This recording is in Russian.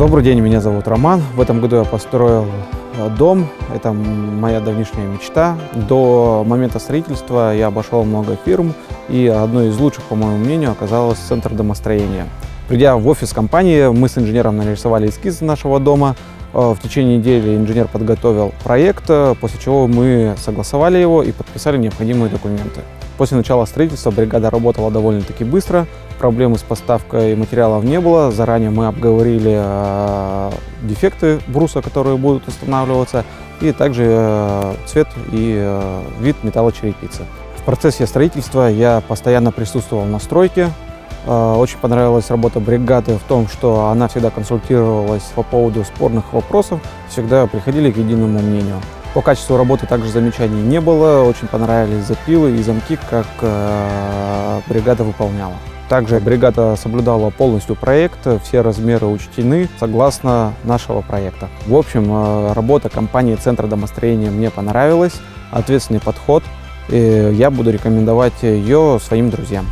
Добрый день, меня зовут Роман. В этом году я построил дом. Это моя давнишняя мечта. До момента строительства я обошел много фирм, и одной из лучших, по моему мнению, оказалась Центр домостроения. Придя в офис компании, мы с инженером нарисовали эскиз нашего дома. В течение недели инженер подготовил проект, после чего мы согласовали его и подписали необходимые документы. После начала строительства бригада работала довольно-таки быстро, проблемы с поставкой материалов не было. Заранее мы обговорили дефекты бруса, которые будут устанавливаться, и также цвет и вид металлочерепицы. В процессе строительства я постоянно присутствовал на стройке. Очень понравилась работа бригады в том, что она всегда консультировалась по поводу спорных вопросов, всегда приходили к единому мнению. По качеству работы также замечаний не было, очень понравились запилы и замки, как бригада выполняла. Также бригада соблюдала полностью проект, все размеры учтены согласно нашего проекта. В общем, работа компании Центра домостроения мне понравилась, ответственный подход, и я буду рекомендовать ее своим друзьям.